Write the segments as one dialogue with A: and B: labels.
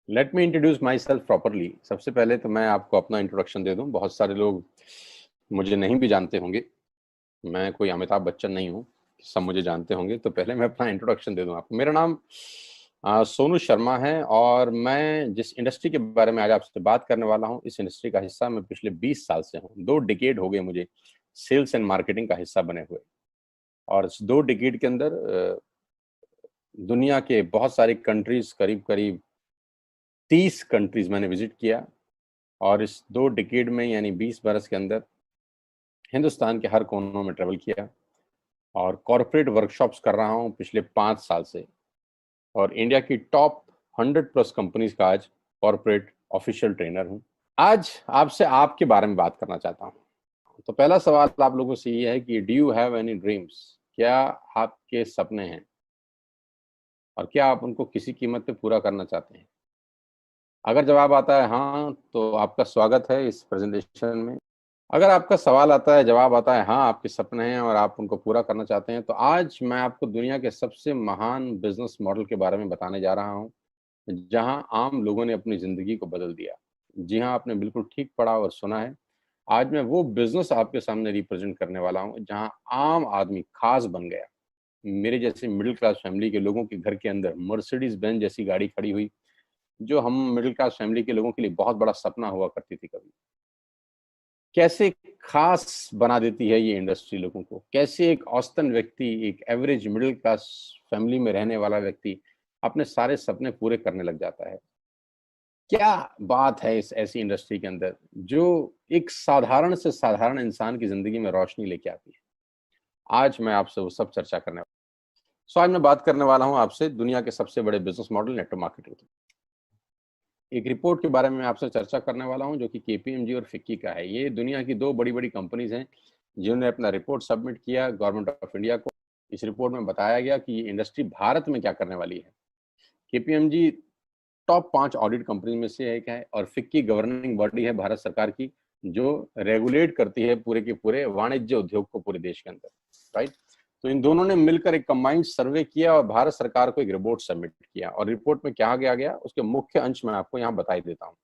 A: Let me introduce my self properly. सबसे पहले तो मैं आपको अपना इंट्रोडक्शन दे दूं। बहुत सारे लोग मुझे नहीं भी जानते होंगे। मैं कोई अमिताभ बच्चन नहीं हूं, सब मुझे जानते होंगे। तो पहले मैं अपना इंट्रोडक्शन दे दूं आपको। मेरा नाम सोनू शर्मा है और मैं जिस इंडस्ट्री के बारे में आज आपसे बात करने वाला हूं, इस इंडस्ट्री का हिस्सा मैं पिछले 20 साल से हूं। 2 डिकेड हो गए मुझे सेल्स एंड मार्केटिंग का हिस्सा बने हुए। और इस 2 डिकेड के अंदर दुनिया के बहुत सारी कंट्रीज, करीब करीब 30 कंट्रीज मैंने विजिट किया। और इस 2 डिकेड में यानी 20 बरस के अंदर हिंदुस्तान के हर कोनों में ट्रेवल किया और कॉरपोरेट वर्कशॉप्स कर रहा हूं पिछले 5 साल से। और इंडिया की टॉप 100 प्लस कंपनीज का आज कॉरपोरेट ऑफिशियल ट्रेनर हूं। आज आपसे आपके बारे में बात करना चाहता हूं। तो पहला सवाल आप लोगों से ये है कि do you have any dreams? क्या आपके सपने हैं और क्या आप उनको किसी कीमत पे पूरा करना चाहते हैं? अगर जवाब आता है हाँ, तो आपका स्वागत है इस प्रेजेंटेशन में। अगर आपका सवाल आता है, जवाब आता है हाँ, आपके सपने हैं और आप उनको पूरा करना चाहते हैं, तो आज मैं आपको दुनिया के सबसे महान बिजनेस मॉडल के बारे में बताने जा रहा हूं, जहां आम लोगों ने अपनी जिंदगी को बदल दिया। जी हाँ, आपने बिल्कुल ठीक पढ़ा और सुना है। आज मैं वो बिजनेस आपके सामने रिप्रेजेंट करने वाला हूं जहां आम आदमी खास बन गया। मेरे जैसे मिडिल क्लास फैमिली के लोगों के घर के अंदर मर्सिडीज बेंज जैसी गाड़ी खड़ी हुई, जो हम मिडिल क्लास फैमिली के लोगों के लिए बहुत बड़ा सपना हुआ करती थी कभी। कैसे खास बना देती है ये इंडस्ट्री लोगों को। कैसे एक औसतन व्यक्ति, एक एवरेज मिडिल क्लास फैमिली में रहने वाला व्यक्ति अपने सारे सपने पूरे करने लग जाता है। क्या बात है इस ऐसी इंडस्ट्री के अंदर जो एक साधारण से साधारण इंसान की जिंदगी में रोशनी लेके आती है। आज मैं आपसे वो सब चर्चा करने वाला हूँ। आज मैं बात करने वाला हूँ आपसे दुनिया के सबसे बड़े बिजनेस मॉडल नेटवर्क मार्केटिंग की। एक रिपोर्ट के बारे में आपसे चर्चा करने वाला हूं जो कि केपीएमजी और फिक्की का है। ये दुनिया की 2 बड़ी बड़ी कंपनीज हैं जिन्होंने अपना रिपोर्ट सबमिट किया गवर्नमेंट ऑफ इंडिया को। इस रिपोर्ट में बताया गया कि ये इंडस्ट्री भारत में क्या करने वाली है। केपीएमजी टॉप 5 ऑडिट कंपनी में से एक है और फिक्की गवर्निंग बॉडी है भारत सरकार की, जो रेगुलेट करती है पूरे के पूरे वाणिज्य उद्योग को पूरे देश के अंदर। राइट। तो इन दोनों ने मिलकर एक कंबाइंड सर्वे किया और भारत सरकार को एक रिपोर्ट सबमिट किया। और रिपोर्ट में क्या गया उसके मुख्य अंश में आपको यहाँ बताई देता हूँ।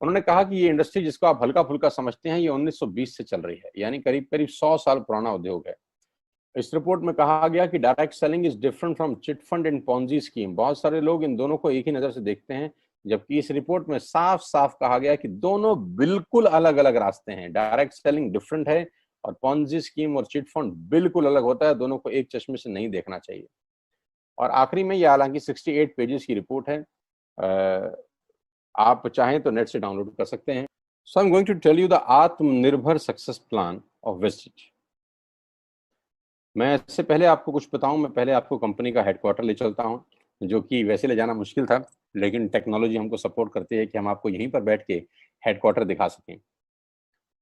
A: उन्होंने कहा कि ये इंडस्ट्री जिसको आप हल्का फुल्का समझते हैं, ये 1920 से चल रही है, यानी करीब करीब 100 साल पुराना उद्योग है। इस रिपोर्ट में कहा गया कि direct selling is different from chit fund and Ponzi scheme. बहुत सारे लोग इन दोनों को एक ही नजर से देखते हैं, जबकि इस रिपोर्ट में साफ साफ कहा गया कि दोनों बिल्कुल अलग अलग रास्ते हैं। डायरेक्ट सेलिंग डिफरेंट है और पॉन्जी स्कीम और चिट फंड बिल्कुल अलग होता है। दोनों को एक चश्मे से नहीं देखना चाहिए। और आखिरी में ये हालांकि 68 पेजेस की रिपोर्ट है, आप चाहें तो नेट से डाउनलोड कर सकते हैं। So I am going to tell you the Atmanirbhar success plan of Vestige. मैं इससे पहले आपको कुछ बताऊं, मैं पहले आपको कंपनी का हेडक्वार्टर ले चलता हूं, जो कि वैसे ले जाना मुश्किल था, लेकिन टेक्नोलॉजी हमको सपोर्ट करती है कि हम आपको यहीं पर बैठ के हेडक्वार्टर दिखा सकें।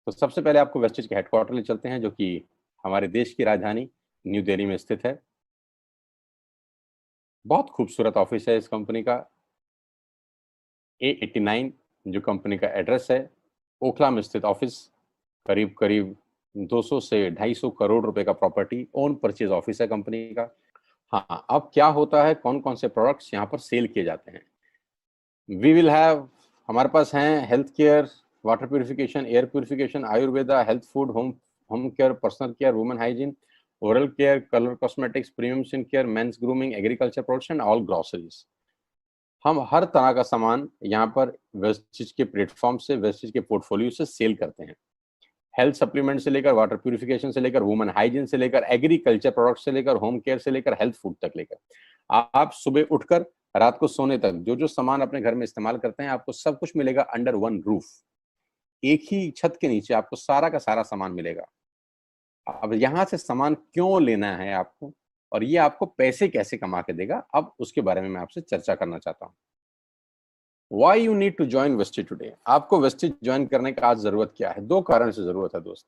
A: तो सबसे पहले आपको वेस्टिज के हेडक्वार्टर ले चलते हैं, जो कि हमारे देश की राजधानी न्यू दिल्ली में स्थित है। बहुत खूबसूरत ऑफिस है इस कंपनी का। A89 जो कंपनी का एड्रेस है, ओखला में स्थित ऑफिस। करीब करीब 200 से 250 करोड़ रुपए का प्रॉपर्टी ओन परचेज ऑफिस है कंपनी का। हाँ, अब क्या होता है, कौन कौन से प्रोडक्ट्स यहाँ पर सेल किए जाते हैं। वी विल हैव, हमारे पास हैं health care, water purification, air purification, Ayurveda, health food, home home care, personal care, women hygiene, oral care, colour cosmetics, premium skin care, mains grooming, agriculture products and all groceries. हम हर तरह का सामान यहाँ पर Vestige के platform से, Vestige के portfolio से सेल करते हैं। हेल्थ सप्लीमेंट से लेकर, वाटर प्यूरिफिकेशन से लेकर, वुमेन हाइजीन से लेकर, एग्रीकल्चर प्रोडक्ट से लेकर, होम केयर से लेकर, हेल्थ फूड तक लेकर, आप सुबह उठकर रात को सोने तक जो जो सामान अपने घर में इस्तेमाल करते हैं, आपको सब कुछ मिलेगा अंडर वन रूफ। एक ही छत के नीचे आपको सारा का सारा सामान मिलेगा। अब यहाँ से सामान क्यों लेना है आपको और ये आपको पैसे कैसे कमा के देगा, अब उसके बारे में मैं आपसे चर्चा करना चाहता हूँ। Why you need to join Vestige today. आपको वेस्टिज ज्वाइन करने का आज जरूरत क्या है? 2 कारण से जरूरत है दोस्त।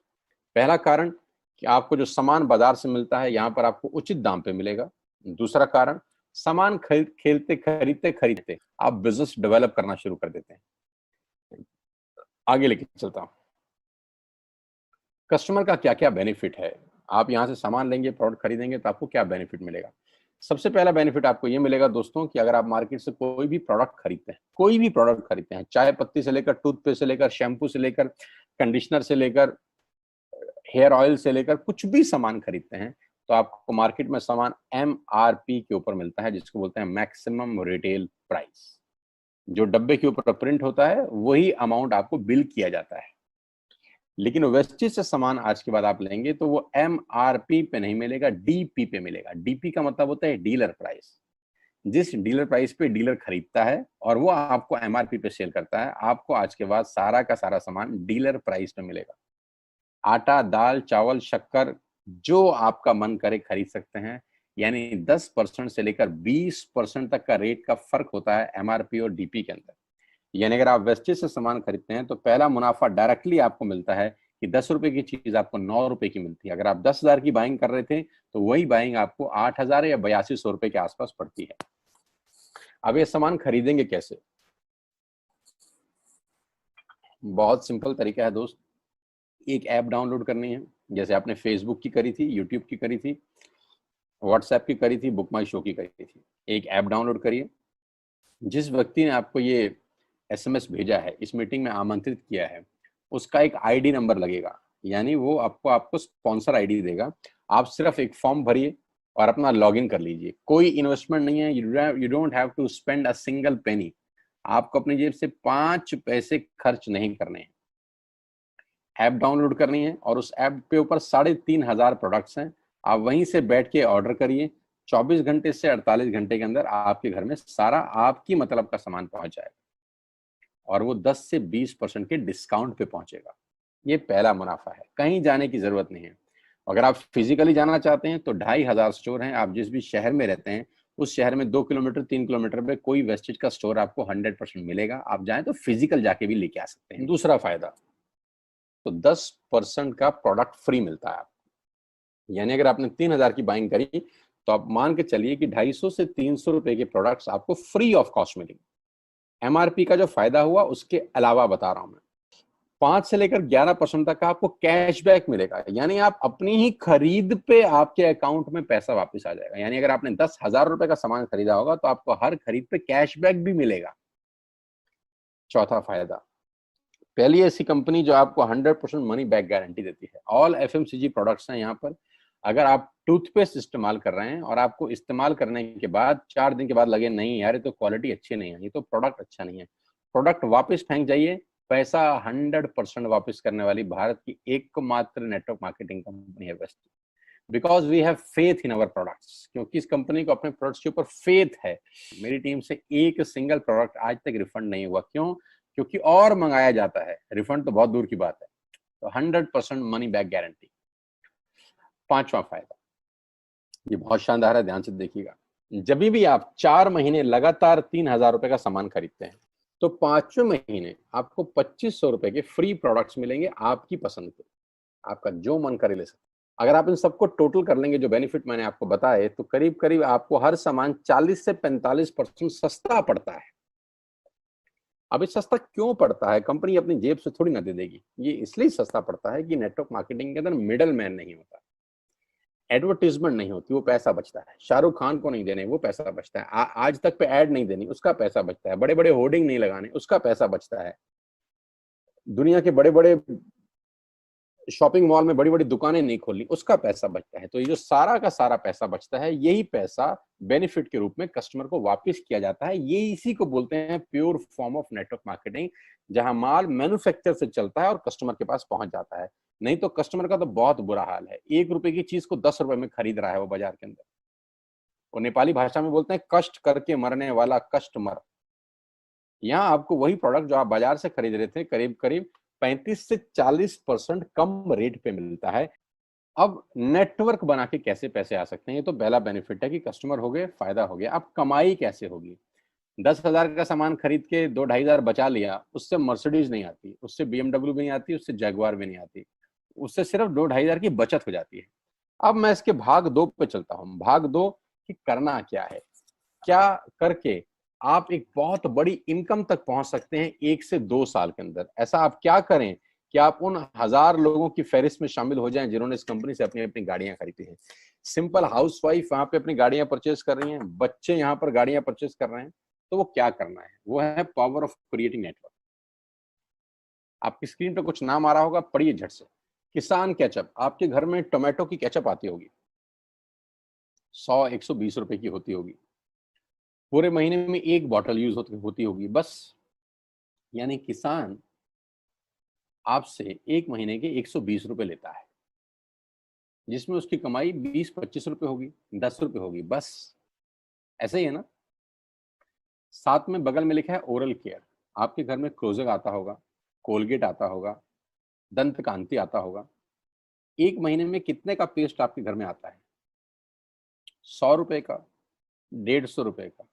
A: पहला कारण कि आपको जो सामान बाजार से मिलता है यहाँ पर आपको उचित दाम पे मिलेगा। दूसरा कारण, सामान खेलते खरीदते खरीदते आप बिजनेस डेवलप करना शुरू कर देते हैं। आगे लेके चलता हूँ। कस्टमर का क्या क्या बेनिफिट है। आप यहाँ से सामान लेंगे, प्रोडक्ट खरीदेंगे तो आपको क्या बेनिफिट मिलेगा। सबसे पहला बेनिफिट आपको ये मिलेगा दोस्तों कि अगर आप मार्केट से कोई भी प्रोडक्ट खरीदते हैं, कोई भी प्रोडक्ट खरीदते हैं, चाय पत्ती से लेकर टूथपेस्ट से लेकर शैम्पू से लेकर कंडीशनर से लेकर हेयर ऑयल से लेकर कुछ भी सामान खरीदते हैं, तो आपको मार्केट में सामान MRP के ऊपर मिलता है, जिसको बोलते हैं मैक्सिमम रिटेल प्राइस। जो डब्बे के ऊपर प्रिंट होता है वही अमाउंट आपको बिल किया जाता है। लेकिन वेस्टेज से सामान आज के बाद आप लेंगे तो वो MRP पे नहीं मिलेगा, DP पे मिलेगा। DP का मतलब होता है डीलर प्राइस। जिस डीलर प्राइस पे डीलर खरीदता है और वो आपको MRP पे सेल करता है, आपको आज के बाद सारा का सारा सामान डीलर प्राइस पे मिलेगा। आटा, दाल, चावल, शक्कर जो आपका मन करे खरीद सकते हैं। यानी 10% से लेकर 20% तक का रेट का फर्क होता है MRP और DP के अंदर। यानी अगर आप वेस्टेज से सामान खरीदते हैं तो पहला मुनाफा डायरेक्टली आपको मिलता है कि 10 रुपए की चीज आपको 9 रुपए की मिलती है। अगर आप 10,000 की बाइंग कर रहे थे तो वही बाइंग आपको 8,000 या 8200 रुपए के आसपास पड़ती है। अब ये सामान खरीदेंगे कैसे? बहुत सिंपल तरीका है दोस्त। एक ऐप डाउनलोड करनी है, जैसे आपने फेसबुक की करी थी, यूट्यूब की करी थी, व्हाट्सएप की करी थी, बुक माई शो की करी थी। एक ऐप डाउनलोड करिए। जिस व्यक्ति ने आपको ये SMS भेजा है, इस मीटिंग में आमंत्रित किया है, उसका एक ID नंबर लगेगा, यानी वो आपको स्पॉन्सर ID देगा। आप सिर्फ एक फॉर्म भरिए और अपना लॉगिन कर लीजिए। कोई इन्वेस्टमेंट नहीं है, you don't have to spend a single penny. आपको अपनी जेब से 5 पैसे खर्च नहीं करने हैं। ऐप डाउनलोड करनी है और उस ऐप पे ऊपर 3,500 प्रोडक्ट्स हैं। आप वहीं से बैठ के ऑर्डर करिए। 24 घंटे से 48 घंटे के अंदर आपके घर में सारा आपकी मतलब का सामान पहुंच जाएगा और वो 10 से 20% के डिस्काउंट पे पहुंचेगा। ये पहला मुनाफा है, कहीं जाने की जरूरत नहीं है। अगर आप फिजिकली जाना चाहते हैं तो 2,500 स्टोर हैं। आप जिस भी शहर में रहते हैं उस शहर में 2 किलोमीटर 3 किलोमीटर पे कोई वेस्टेज का स्टोर आपको 100% मिलेगा। आप जाएं तो फिजिकल जाके भी लेके आ सकते हैं। दूसरा फायदा, तो 10% का प्रोडक्ट फ्री मिलता है आपको। यानी अगर आपने 3,000 की बाइंग करी तो आप मान के चलिए कि 250 से 300 रुपए के प्रोडक्ट्स आपको फ्री ऑफ कॉस्ट मिलेंगे। MRP का जो फायदा हुआ उसके अलावा बता रहा हूं मैं, 5 से लेकर 11% तक का आपको कैशबैक मिलेगा। यानी आप अपनी ही खरीद पे आपके अकाउंट में पैसा वापस आ जाएगा। यानी अगर आपने 10,000 रुपए का सामान खरीदा होगा तो आपको हर खरीद पे कैशबैक भी मिलेगा। चौथा फायदा, पहली ऐसी कंपनी जो आपको 100% मनी बैक गारंटी देती है। ऑल FMCG प्रोडक्ट्स हैं यहाँ पर। अगर आप टूथपेस्ट इस्तेमाल कर रहे हैं और आपको इस्तेमाल करने के बाद 4 दिन के बाद लगे नहीं यार ये तो क्वालिटी अच्छी नहीं है, ये तो प्रोडक्ट अच्छा नहीं है, प्रोडक्ट वापस फेंक जाइए। पैसा 100% वापस करने वाली भारत की एकमात्र नेटवर्क मार्केटिंग कंपनी है Vestige. Because we have faith in our products, क्योंकि इस कंपनी को अपने प्रोडक्ट्स के ऊपर फेथ है। मेरी टीम से एक सिंगल प्रोडक्ट आज तक रिफंड नहीं हुआ। क्यों? क्योंकि और मंगाया जाता है, रिफंड तो बहुत दूर की बात है। तो 100% मनी बैक गारंटी। पांचवा फायदा, ये बहुत शानदार है, ध्यान से देखिएगा। जब भी आप 4 महीने लगातार 3,000 रुपए का सामान खरीदते हैं तो 5वें महीने आपको 2,500 रुपए के फ्री प्रोडक्ट्स मिलेंगे आपकी पसंद के। आपका जो मन करे ले सकते। अगर आप इन सबको टोटल कर लेंगे जो बेनिफिट मैंने आपको बताए, तो करीब करीब आपको हर सामान 40 से 45% सस्ता पड़ता है। अब ये सस्ता क्यों पड़ता है? कंपनी अपनी जेब से थोड़ी ना दे देगी। ये इसलिए सस्ता पड़ता है कि नेटवर्क मार्केटिंग के अंदर मिडल मैन नहीं होता, एडवर्टीजमेंट नहीं होती, वो पैसा बचता है। शाहरुख खान को नहीं देने, वो पैसा बचता है। आज तक पे ऐड नहीं देनी, उसका पैसा बचता है। बड़े बड़े होर्डिंग नहीं लगाने, उसका पैसा बचता है। दुनिया के बड़े बड़े शॉपिंग मॉल में बड़ी बड़ी दुकानें नहीं खोलनी, उसका पैसा बचता है। तो ये जो सारा का सारा पैसा बचता है, यही पैसा बेनिफिट के रूप में कस्टमर को वापस किया जाता है। ये इसी को बोलते हैं pure form of network marketing, जहां माल मैन्युफैक्चर से चलता है और कस्टमर के पास पहुंच जाता है। नहीं तो कस्टमर का तो बहुत बुरा हाल है। 1 रुपए की चीज को 10 रुपए में खरीद रहा है वो बाजार के अंदर। वो नेपाली भाषा में बोलते हैं कष्ट करके मरने वाला कस्टमर। यहाँ आपको वही प्रोडक्ट जो आप बाजार से खरीद रहे थे करीब करीब 35 से 40% कम रेट पे मिलता है। अब नेटवर्क बना के कैसे पैसे आ सकते हैं? ये तो पहला बेनिफिट है कि कस्टमर हो गए, फायदा हो गया। अब कमाई कैसे होगी? 10,000 का सामान खरीद के 2-2,500 बचा लिया, उससे मर्सिडीज नहीं आती, उससे BMW भी नहीं आती, उससे जैगवार भी नहीं आती, उससे सिर्फ 2-2,500 की बचत हो जाती है। अब मैं इसके भाग 2 पे चलता हूँ। भाग 2 कि करना क्या है, क्या करके आप एक बहुत बड़ी इनकम तक पहुंच सकते हैं 1 से 2 साल के अंदर। ऐसा आप क्या करें कि आप उन 1000 लोगों की फहरिस्त में शामिल हो जाएं जिन्होंने इस कंपनी से अपनी अपनी गाड़ियां खरीदी हैं। सिंपल हाउसवाइफ वहां पे अपनी गाड़ियां परचेज कर रही हैं, बच्चे यहाँ पर गाड़ियां परचेज कर रहे हैं, तो वो क्या करना है? वो है पावर ऑफ क्रिएटिंग नेटवर्क। आपकी स्क्रीन पे कुछ नाम आ रहा होगा, पढ़िए झट से। किसान केचप, आपके घर में टोमेटो की केचप आती होगी, 100-120 रुपए की होती होगी, पूरे महीने में एक बॉटल यूज होती होगी बस। यानी किसान आपसे एक महीने के 120 रुपए लेता है, जिसमें उसकी कमाई 20-25 रुपए होगी, 10 रुपए होगी बस। ऐसे ही है ना। साथ में बगल में लिखा है ओरल केयर। आपके घर में क्लोजर आता होगा, कोलगेट आता होगा, दंत कांति आता होगा। एक महीने में कितने का पेस्ट आपके घर में आता है? 100 रुपए का, 150 रुपए का।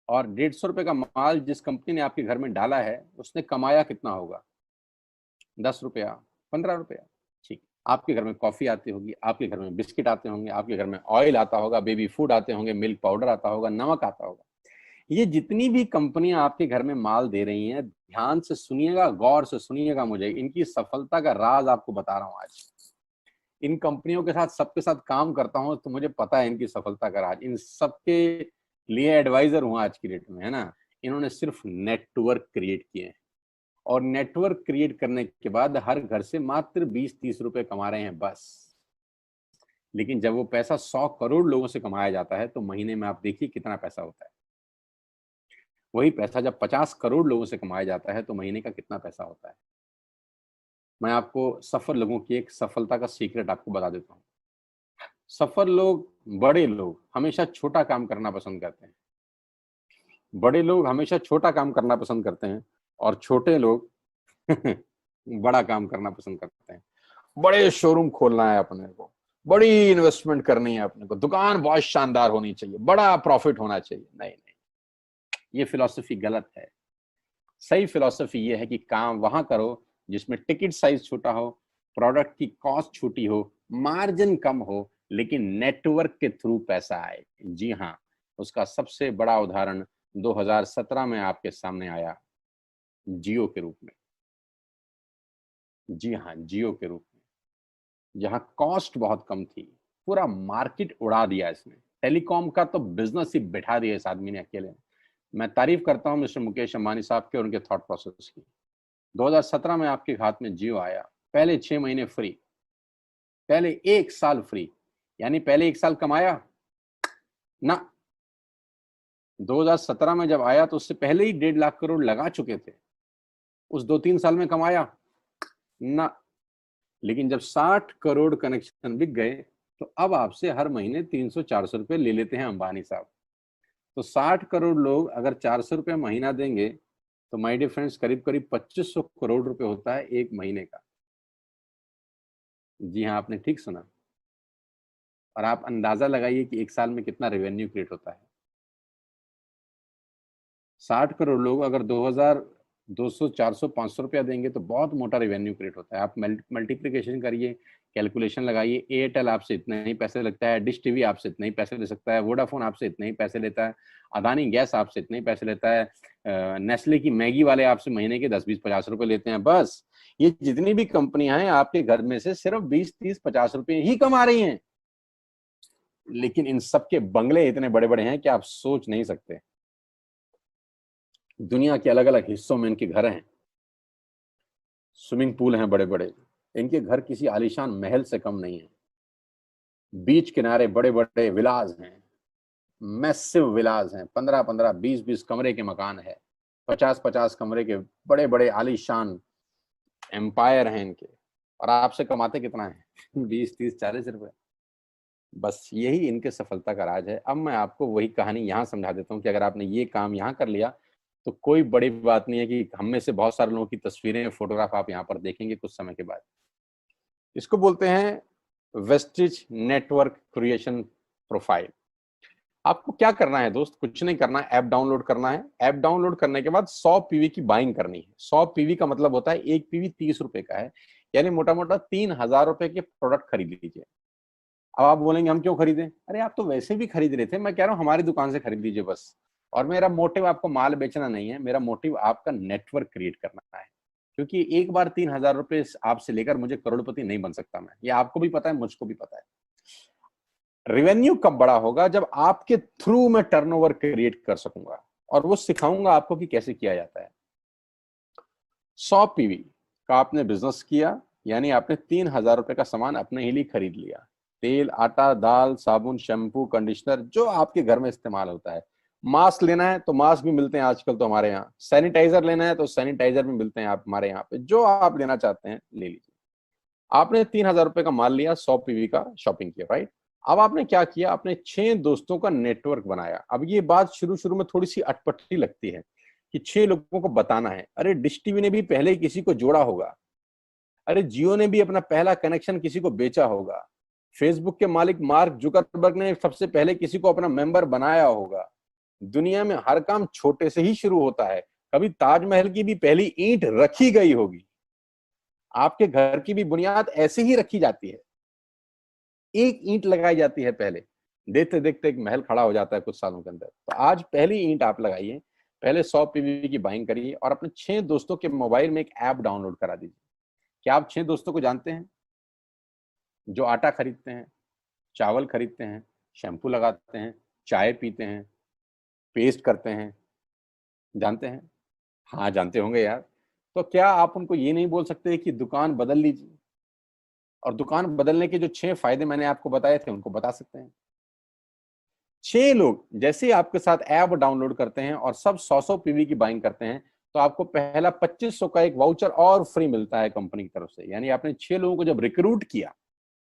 A: और 150 रुपए का माल जिस कंपनी ने आपके घर में डाला है, उसने कमाया कितना होगा? 10 रुपया, 15 रुपया। ठीक। आपके घर में कॉफी आती होगी, आपके घर में बिस्किट आते होंगे, आपके घर में ऑयल आता होगा, बेबी फूड आते होंगे, मिल्क पाउडर आता होगा, नमक आता होगा। ये जितनी भी कंपनियां आपके घर में माल दे रही हैं, ध्यान से सुनिएगा, गौर से सुनिएगा, मुझे इनकी सफलता का राज आपको बता रहा हूं आज। इन कंपनियों के साथ सबके साथ काम करता हूं, तो मुझे पता है इनकी सफलता का राज। इन सबके लिए एडवाइजर हूं आज की डेट में, है ना। इन्होंने सिर्फ नेटवर्क क्रिएट किए हैं, और नेटवर्क क्रिएट करने के बाद हर घर से मात्र 20-30 रुपए कमा रहे हैं बस। लेकिन जब वो पैसा 100 करोड़ लोगों से कमाया जाता है, तो महीने में आप देखिए कितना पैसा होता है। वही पैसा जब 50 करोड़ लोगों से कमाया जाता है, तो महीने का कितना पैसा होता है। मैं आपको सफल लोगों की एक सफलता का सीक्रेट आपको बता देता हूँ। सफल लोग, बड़े लोग हमेशा छोटा काम करना पसंद करते हैं। बड़े लोग हमेशा छोटा काम करना पसंद करते हैं, और छोटे लोग बड़ा काम करना पसंद करते हैं। बड़े शोरूम खोलना है अपने को, बड़ी इन्वेस्टमेंट करनी है अपने को, दुकान बहुत शानदार होनी चाहिए, बड़ा प्रॉफिट होना चाहिए। नहीं नहीं, ये फिलॉसफी गलत है। सही फिलॉसफी ये है कि काम वहां करो जिसमें टिकट साइज छोटा हो, प्रोडक्ट की कॉस्ट छोटी हो, मार्जिन कम हो, लेकिन नेटवर्क के थ्रू पैसा आए। जी हाँ, उसका सबसे बड़ा उदाहरण 2017 में आपके सामने आया, जियो के रूप में। जी हाँ, जियो के रूप में, जहां कॉस्ट बहुत कम थी, पूरा मार्केट उड़ा दिया इसने। टेलीकॉम का तो बिजनेस ही बिठा दिया इस आदमी ने अकेले। मैं तारीफ करता हूं मिस्टर मुकेश अंबानी साहब के और उनके थॉट प्रोसेस की। 2017 में आपके हाथ में जियो आया, पहले 6 महीने फ्री, पहले 1 साल फ्री। यानी पहले 1 साल कमाया ना। 2017 में जब आया तो उससे पहले ही 1.5 लाख करोड़ लगा चुके थे। उस 2-3 साल में कमाया ना। लेकिन जब 60 करोड़ कनेक्शन बिक गए, तो अब आपसे हर महीने 300-400 रुपए ले लेते हैं अंबानी साहब। तो 60 करोड़ लोग अगर 400 रुपए महीना देंगे, तो माय डियर फ्रेंड्स, करीब करीब 2500 करोड़ रुपए होता है एक महीने का। जी हाँ, आपने ठीक सुना। और आप अंदाजा लगाइए कि 1 साल में कितना रेवेन्यू क्रिएट होता है। 60 करोड़ लोग अगर 2200, 400, 500 रुपया देंगे, तो बहुत मोटा रेवेन्यू क्रिएट होता है। आप मल्टीप्लिकेशन करिए, कैलकुलेशन लगाइए। एयरटेल आपसे इतने ही पैसे लगता है, डिश टीवी आपसे इतने ही पैसे ले सकता है, वोडाफोन आपसे इतने ही पैसे लेता है, अदानी गैस आपसे इतने ही पैसे लेता है, नेस्ले की मैगी वाले आपसे महीने के 10-20-50 रुपए लेते हैं बस। ये जितनी भी कंपनियां हैं, आपके घर में से सिर्फ 20-30-50 रुपए ही कमा रही हैं। लेकिन इन सबके बंगले इतने बड़े बड़े हैं कि आप सोच नहीं सकते। दुनिया के अलग अलग हिस्सों में इनके घर हैं, स्विमिंग पूल हैं बड़े बड़े। इनके घर किसी आलीशान महल से कम नहीं है। बीच किनारे बड़े बड़े विलाज हैं, मैसिव विलाज हैं, 15-15, 20-20 कमरे के मकान है, 50-50 कमरे के बड़े बड़े आलीशान एम्पायर हैं इनके। और आपसे कमाते कितना है? 20-30-40 रुपए। बस यही इनके सफलता का राज है। अब मैं आपको वही कहानी यहाँ समझा देता हूँ कि अगर आपने ये काम यहाँ कर लिया, तो कोई बड़ी बात नहीं है कि हम में से बहुत सारे लोगों की तस्वीरें, फोटोग्राफ आप यहाँ पर देखेंगे कुछ समय के बाद। इसको बोलते हैं वेस्टिज नेटवर्क क्रिएशन प्रोफाइल। आपको क्या करना है दोस्त? कुछ नहीं करना है, ऐप डाउनलोड करना है। ऐप डाउनलोड करने के बाद 100 पीवी की बाइंग करनी है। 100 पीवी का मतलब होता है एक पीवी 30 रुपए का है, यानी मोटा मोटा 3000 रुपए के प्रोडक्ट खरीद लीजिए। अब आप बोलेंगे हम क्यों खरीदें? अरे आप तो वैसे भी खरीद रहे थे, मैं कह रहा हूँ हमारी दुकान से खरीद लीजिए बस। और मेरा मोटिव आपको माल बेचना नहीं है, मेरा मोटिव आपका नेटवर्क क्रिएट करना है। क्योंकि एक बार 3,000 रुपए आपसे लेकर मुझे करोड़पति नहीं बन सकता मैं, ये आपको भी पता है, मुझको भी पता है। रेवेन्यू कब बड़ा होगा? जब आपके थ्रू मैं टर्नओवर क्रिएट कर सकूंगा और वो सिखाऊंगा आपको कि कैसे किया जाता है। 100 पीवी का आपने बिजनेस किया, यानी आपने 3,000 रुपए का सामान अपने ही लिए खरीद लिया। तेल, आटा, दाल, साबुन, शैम्पू, कंडीशनर, जो आपके घर में इस्तेमाल होता है। मास्क लेना है तो मास्क भी मिलते हैं आजकल तो हमारे यहाँ। सैनिटाइजर लेना है तो सैनिटाइजर भी मिलते हैं आप हमारे यहाँ पे। जो आप लेना चाहते हैं ले लीजिए। आपने 3,000 रुपए का माल लिया, 100 पीवी का शॉपिंग किया, राइट? अब आपने क्या किया? आपने 6 दोस्तों का नेटवर्क बनाया। अब ये बात शुरू शुरू में थोड़ी सी अटपटी लगती है कि 6 लोगों को बताना है। अरे डिश टीवी ने भी पहले ही किसी को जोड़ा होगा। अरे जियो ने भी अपना पहला कनेक्शन किसी को बेचा होगा। फेसबुक के मालिक मार्क जुकरबर्ग ने सबसे पहले किसी को अपना मेंबर बनाया होगा। दुनिया में हर काम छोटे से ही शुरू होता है। कभी ताजमहल की भी पहली ईंट रखी गई होगी। आपके घर की भी बुनियाद ऐसे ही रखी जाती है। एक ईंट लगाई जाती है पहले, देखते देखते एक महल खड़ा हो जाता है कुछ सालों के अंदर। तो आज पहली ईंट आप लगाइए, पहले 100 पीवी की बाइंग करिए और अपने 6 दोस्तों के मोबाइल में एक ऐप डाउनलोड करा दीजिए। क्या आप 6 दोस्तों को जानते हैं? जो आटा खरीदते हैं, चावल खरीदते हैं, शैम्पू लगाते हैं, चाय पीते हैं, पेस्ट करते हैं, जानते हैं? हाँ, जानते होंगे यार। तो क्या आप उनको ये नहीं बोल सकते कि दुकान बदल लीजिए? और दुकान बदलने के जो 6 फायदे मैंने आपको बताए थे उनको बता सकते हैं। 6 लोग जैसे ही आपके साथ ऐप डाउनलोड करते हैं और सब 100-100 पीवी की बाइंग करते हैं, तो आपको पहला 2500 का एक वाउचर और फ्री मिलता है कंपनी की तरफ से। यानी आपने 6 लोगों को जब रिक्रूट किया,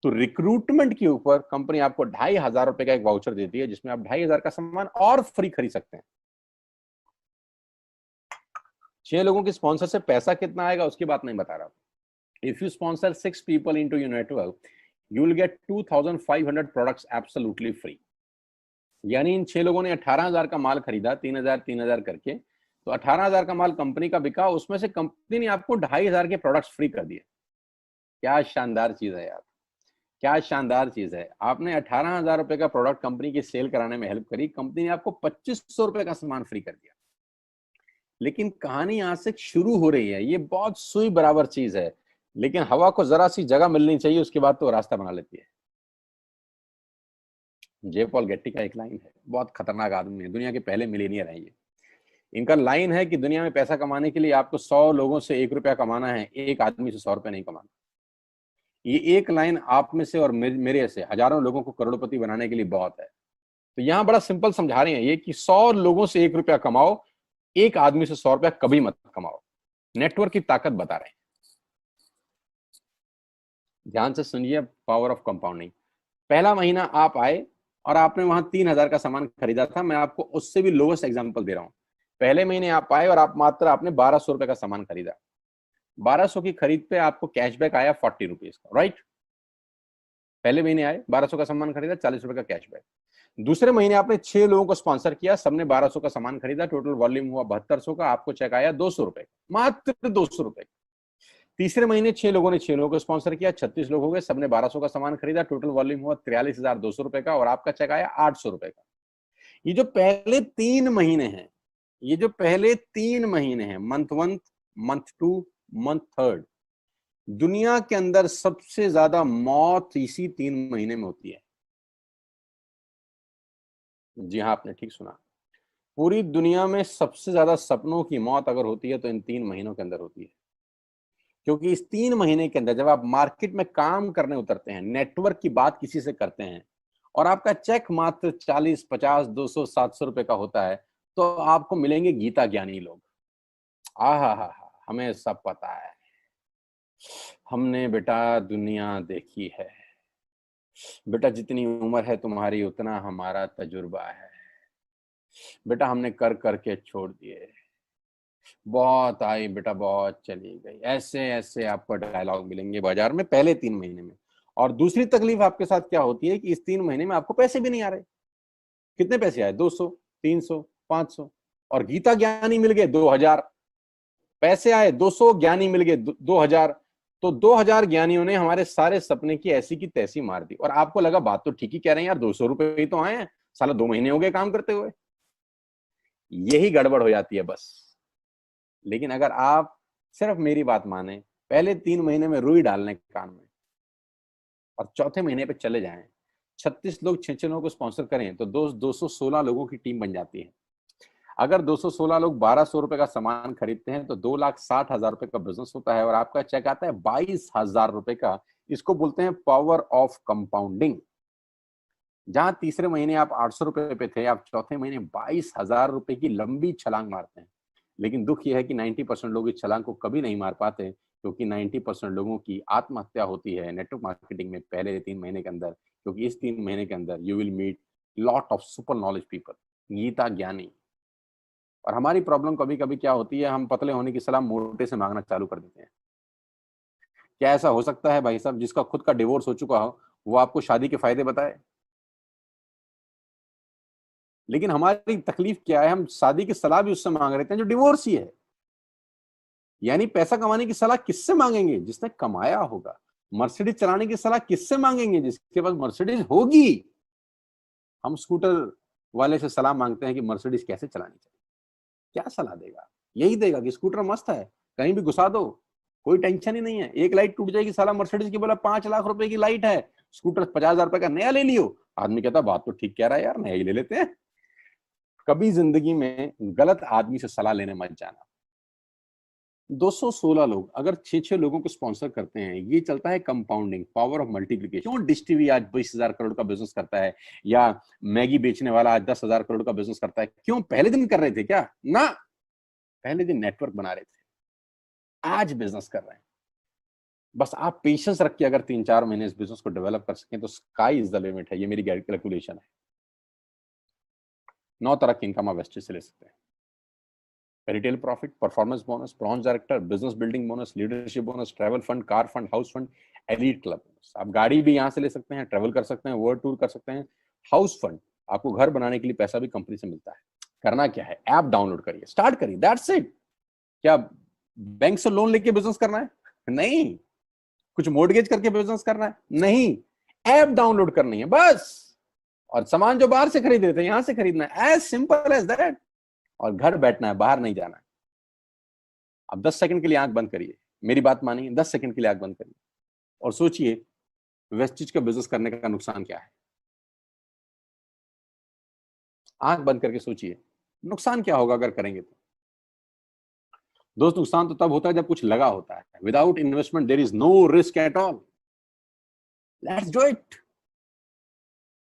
A: तो रिक्रूटमेंट के ऊपर कंपनी आपको 2,500 रुपए का एक वाउचर देती है, जिसमें आप 2,500 का सामान और फ्री खरीद सकते हैं। 6 लोगों के स्पॉन्सर से पैसा कितना आएगा उसकी बात नहीं बता रहा। If you sponsor 6 people into your network, you will get 2,500 products absolutely free. यानी इन 6 लोगों ने 18,000 का माल खरीदा, 3,000 करके, तो 18,000 का माल कंपनी का बिका, उसमें से कंपनी ने आपको 2,500 के प्रोडक्ट्स फ्री कर दिए। क्या शानदार चीज है यार, क्या शानदार चीज है। आपने 18,000 रुपए का प्रोडक्ट कंपनी की सेल कराने में हेल्प करी, कंपनी ने आपको 2,500 रुपए का सामान फ्री कर दिया। लेकिन कहानी यहां से शुरू हो रही है। ये बहुत सुई बराबर चीज है, लेकिन हवा को जरा सी जगह मिलनी चाहिए, उसके बाद तो रास्ता बना लेती है। जे पॉल गेट्टी का एक लाइन है, बहुत खतरनाक आदमी है, दुनिया के पहले मिलेनियर है ये। इनका लाइन है कि दुनिया में पैसा कमाने के लिए आपको 100 लोगों से 1 रुपया कमाना है, एक आदमी से 100 रुपया नहीं कमाना। ये एक लाइन आप में से और मेरे से हजारों लोगों को करोड़पति बनाने के लिए बहुत है। तो यहां बड़ा सिंपल समझा रहे हैं ये कि 100 लोगों से 1 रुपया कमाओ, एक आदमी से 100 रुपया कभी मत कमाओ। नेटवर्क की ताकत बता रहे हैं। ध्यान से सुनिए, पावर ऑफ कंपाउंडिंग। पहला महीना आप आए और आपने वहां 3,000 का सामान खरीदा था। मैं आपको उससे भी लोवेस्ट एग्जांपल दे रहा हूं। पहले महीने आप आए और आप मात्र आपने 1,200 रुपए का सामान खरीदा। 1,200 की खरीद पे आपको कैशबैक आया 40 रुपीज का, राइट? पहले महीने आए, 1,200 का सामान खरीदा, 40 रुपए का कैशबैक। दूसरे महीने आपने 6 लोगों को स्पॉन्सर किया, सबने 1,200 का सामान खरीदा, टोटल वॉल्यूम हुआ 7,200 का, आपको चेक आया 200 रुपए, मात्र 200 रुपए। तीसरे महीने 6 लोगों ने 6 लोगों को स्पॉन्सर किया, 36 लोग हो गए, सबने 1,200 का सामान खरीदा, टोटल वॉल्यूम हुआ 43,200 रुपए का और आपका चेक आया 800 रुपए का। ये जो पहले 3 महीने हैं, ये जो पहले 3 महीने हैं, मंथ 1, मंथ 2, मंथ 3, दुनिया के अंदर सबसे ज्यादा मौत इसी 3 महीने में होती है। जी हाँ, आपने ठीक सुना। पूरी दुनिया में सबसे ज्यादा सपनों की मौत अगर होती है तो इन 3 महीनों के अंदर होती है। क्योंकि इस 3 महीने के अंदर जब आप मार्केट में काम करने उतरते हैं, नेटवर्क की बात किसी से करते हैं और आपका चेक मात्र 40, 50, 200, 700 रुपए का होता है, तो आपको मिलेंगे गीता ज्ञानी लोग। आहा, हमें सब पता है, हमने बेटा दुनिया देखी है, बेटा जितनी उम्र है तुम्हारी उतना हमारा तजुर्बा है, बेटा हमने कर करके छोड़ दिए, बहुत आई बेटा बहुत चली गई। ऐसे ऐसे आपको डायलॉग मिलेंगे बाजार में पहले 3 महीने में। और दूसरी तकलीफ आपके साथ क्या होती है कि इस 3 महीने में आपको पैसे भी नहीं आ रहे। कितने पैसे आए? 200, 300, 500, और गीता ज्ञानी मिल गए 2,000। पैसे आए 200, ज्ञानी मिल गए 2,000। तो 2,000 ज्ञानियों ने हमारे सारे सपने की ऐसी की तैसी मार दी। और आपको लगा बात तो ठीक ही कह रहे हैं यार, 200 रुपए ही तो आए हैं, साला 2 महीने हो गए काम करते हुए। यही गड़बड़ हो जाती है बस। लेकिन अगर आप सिर्फ मेरी बात माने, पहले 3 महीने में रुई डालने कान में और चौथे महीने पे चले जाएं। 36 लोग 6 लोगों को स्पॉन्सर करें तो 216 लोगों की टीम बन जाती है। अगर 216 लोग 1200 रुपए का सामान खरीदते हैं तो 2,60,000 रुपए का बिजनेस होता है और आपका चेक आता है 22,000 रुपए का। इसको बोलते हैं पावर ऑफ कंपाउंडिंग। जहां तीसरे महीने आप 800 रुपए पे थे, आप चौथे महीने 22,000 रुपए की लंबी छलांग मारते हैं। लेकिन दुख यह है कि 90% लोग इस छलांग को कभी नहीं मार पाते, क्योंकि 90% लोगों की आत्महत्या होती है नेटवर्क मार्केटिंग में पहले 3 महीने के अंदर। क्योंकि इस 3 महीने के अंदर you will meet lot of super knowledge people, Gita ज्ञानी। और हमारी प्रॉब्लम कभी कभी क्या होती है, हम पतले होने की सलाह मोटे से मांगना चालू कर देते हैं। क्या ऐसा हो सकता है भाई साहब, जिसका खुद का डिवोर्स हो चुका हो वो आपको शादी के फायदे बताए? लेकिन हमारी तकलीफ क्या है, हम शादी की सलाह भी उससे मांग रहे हैं जो डिवोर्स ही है। यानी पैसा कमाने की सलाह किससे मांगेंगे? जिसने कमाया होगा। मर्सिडीज चलाने की सलाह किससे मांगेंगे? जिसके पास मर्सिडीज होगी। हम स्कूटर वाले से सलाह मांगते हैं कि मर्सिडीज कैसे चलानी चाहिए। क्या सलाह देगा? यही देगा कि स्कूटर मस्त है, कहीं भी घुसा दो, कोई टेंशन ही नहीं है। एक लाइट टूट जाएगी, साला मर्सिडीज की बोला 5 लाख रुपए की लाइट है, स्कूटर 50,000 रुपए का नया ले लियो। आदमी कहता बात तो ठीक कह रहा है यार, नया ही ले लेते हैं। कभी जिंदगी में गलत आदमी से सलाह लेने मत जाना। 216 लोग अगर 6 लोगों को स्पॉन्सर करते हैं, ये चलता है कंपाउंडिंग, पावर ऑफ मल्टीप्लिकेशन। क्यों डिश टीवी आज 20,000 करोड़ का बिजनेस करता है, या मैगी बेचने वाला आज 10,000 करोड़ का बिजनेस करता है? क्यों? पहले दिन कर रहे थे क्या? ना, पहले दिन नेटवर्क बना रहे थे, आज बिजनेस कर रहे हैं। बस आप पेशेंस रख के अगर 3-4 महीने इस बिजनेस को डेवलप कर सकें तो स्काई इज द लिमिट है। ये मेरी कैलकुलेशन है। 9 तरह की इनकम आप वेस्टेज से ले सकते हैं। Retail profit, performance bonus, bronze director, business building bonus, leadership bonus, travel fund, car fund, house fund, elite club bonus. आप गाड़ी भी यहाँ से ले सकते हैं, ट्रैवल कर सकते हैं, वर्ल्ड टूर कर सकते हैं। हाउस फंड, आपको घर बनाने के लिए पैसा भी कंपनी से मिलता है। करना क्या है, ऐप डाउनलोड करिए, स्टार्ट करिए, दैट्स इट। क्या बैंक से लोन लेके बिजनेस करना है? नहीं। कुछ मोर्टगेज करके बिजनेस करना है? नहीं। ऐप डाउनलोड करनी है बस। और सामान जो बाहर से खरीद रहे थे यहां से खरीदना है, एज सिंपल एज दैट। और घर बैठना है, बाहर नहीं जाना है। अब 10 सेकंड के लिए आंख बंद करिए, मेरी बात मानिए, 10 सेकंड के लिए आंख बंद करिए और सोचिए वेस्टिज का बिजनेस करने का नुकसान क्या है। आंख बंद करके सोचिए नुकसान क्या होगा अगर करेंगे तो। दोस्त, नुकसान तो तब होता है जब कुछ लगा होता है। Without investment there is no risk at all. Let's do it.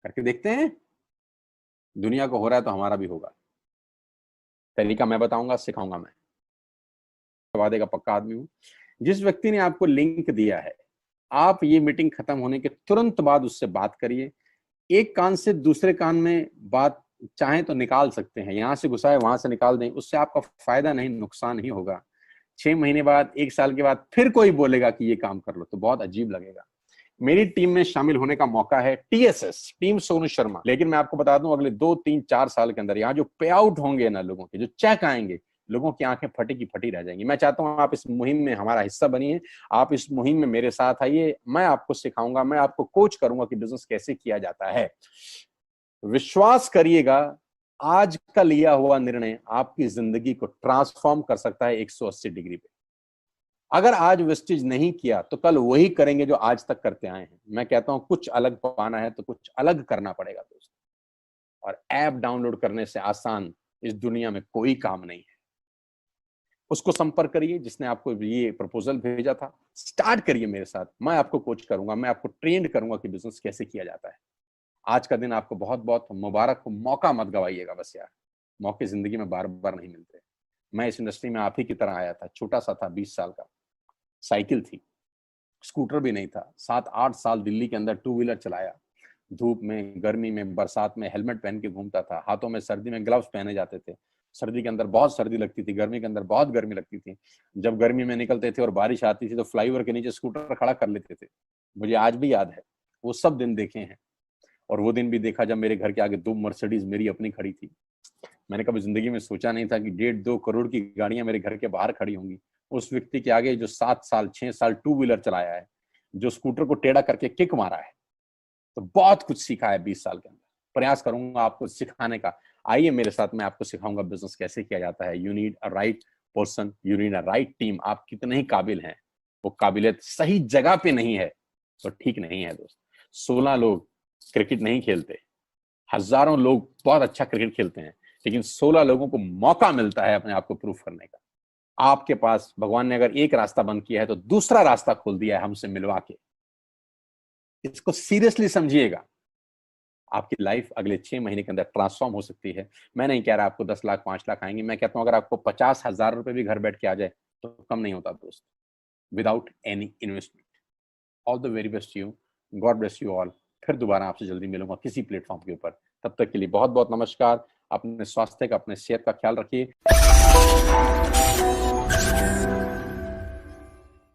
A: करके देखते हैं। दुनिया को हो रहा है तो हमारा भी होगा। तरीका मैं बताऊंगा, सिखाऊंगा मैं। वादे का पक्का आदमी हूं। जिस व्यक्ति ने आपको लिंक दिया है, आप ये मीटिंग खत्म होने के तुरंत बाद उससे बात करिए। एक कान से दूसरे कान में बात चाहें तो निकाल सकते हैं, यहां से घुसाए वहां से निकाल दें, उससे आपका फायदा नहीं नुकसान ही होगा। 6 महीने बाद, 1 साल के बाद फिर कोई बोलेगा कि ये काम कर लो तो बहुत अजीब लगेगा। मेरी टीम में शामिल होने का मौका है, टीएसएस, टीम सोनू शर्मा। लेकिन मैं आपको बता दूं, अगले 2-3-4 साल के अंदर यहाँ जो पे आउट होंगे ना लोगों के, जो चेक आएंगे, लोगों की आंखें फटी की फटी रह जाएंगी। मैं चाहता हूं आप इस मुहिम में हमारा हिस्सा बनिए। आप इस मुहिम में मेरे साथ आइए, मैं आपको सिखाऊंगा, मैं आपको कोच करूंगा कि बिजनेस कैसे किया जाता है। विश्वास करिएगा, आज का लिया हुआ निर्णय आपकी जिंदगी को ट्रांसफॉर्म कर सकता है 180 डिग्री पे। अगर आज वेस्टेज नहीं किया तो कल वही करेंगे जो आज तक करते आए हैं। मैं कहता हूं कुछ अलग पाना है तो कुछ अलग करना पड़ेगा दोस्त। और ऐप डाउनलोड करने से आसान इस दुनिया में कोई काम नहीं है। उसको संपर्क करिए जिसने आपको ये प्रपोजल भेजा था। स्टार्ट करिए मेरे साथ, मैं आपको कोच करूंगा, मैं आपको ट्रेंड करूंगा कि बिजनेस कैसे किया जाता है। आज का दिन आपको बहुत बहुत मुबारक हो। मौका मत गवाइएगा बस यार, मौके जिंदगी में बार बार नहीं मिलते। मैं इस इंडस्ट्री में आप ही की तरह आया था, छोटा सा था, 20 साल का, साइकिल थी, स्कूटर भी नहीं था। 7-8 साल दिल्ली के अंदर टू व्हीलर चलाया, धूप में, गर्मी में, बरसात में हेलमेट पहन के घूमता था। हाथों में सर्दी में ग्लव्स पहने जाते थे। सर्दी के अंदर बहुत सर्दी लगती थी, गर्मी के अंदर बहुत गर्मी लगती थी। जब गर्मी में निकलते थे और बारिश आती थी तो फ्लाईओवर के नीचे स्कूटर खड़ा कर लेते थे। मुझे आज भी याद है, वो सब दिन देखे हैं। और वो दिन भी देखा जब मेरे घर के आगे 2 मर्सिडीज मेरी अपनी खड़ी थी। मैंने कभी जिंदगी में सोचा नहीं था कि 1.5-2 करोड़ की गाड़ियां मेरे घर के बाहर खड़ी होंगी। उस व्यक्ति के आगे जो 7 साल 6 साल टू व्हीलर चलाया है, जो स्कूटर को टेढ़ा करके किक मारा है, तो बहुत कुछ सीखा है 20 साल के अंदर। प्रयास करूंगा आपको सिखाने का। आइए मेरे साथ, मैं आपको सिखाऊंगा बिजनेस कैसे किया जाता है। You need a right person, you need a right team. आप कितने ही काबिल हैं, वो काबिलियत सही जगह पे नहीं है तो ठीक नहीं है दोस्त। 16 लोग क्रिकेट नहीं खेलते, हजारों लोग बहुत अच्छा क्रिकेट खेलते हैं, लेकिन 16 लोगों को मौका मिलता है अपने आप को प्रूव करने का। आपके पास भगवान ने अगर एक रास्ता बंद किया है तो दूसरा रास्ता खोल दिया है हमसे मिलवा के। इसको सीरियसली समझिएगा। आपकी लाइफ अगले 6 महीने के अंदर ट्रांसफॉर्म हो सकती है। मैं नहीं कह रहा आपको 10 लाख 5 लाख आएंगे, मैं कहता हूं अगर आपको 50,000 रुपए भी घर बैठ के आ जाए तो कम नहीं होता दोस्त, without any investment. All the very best you, God bless you all. फिर दोबारा आपसे जल्दी मिलूंगा किसी प्लेटफॉर्म के ऊपर। तब तक के लिए बहुत बहुत नमस्कार। अपने स्वास्थ्य का, अपने सेहत का ख्याल रखिए।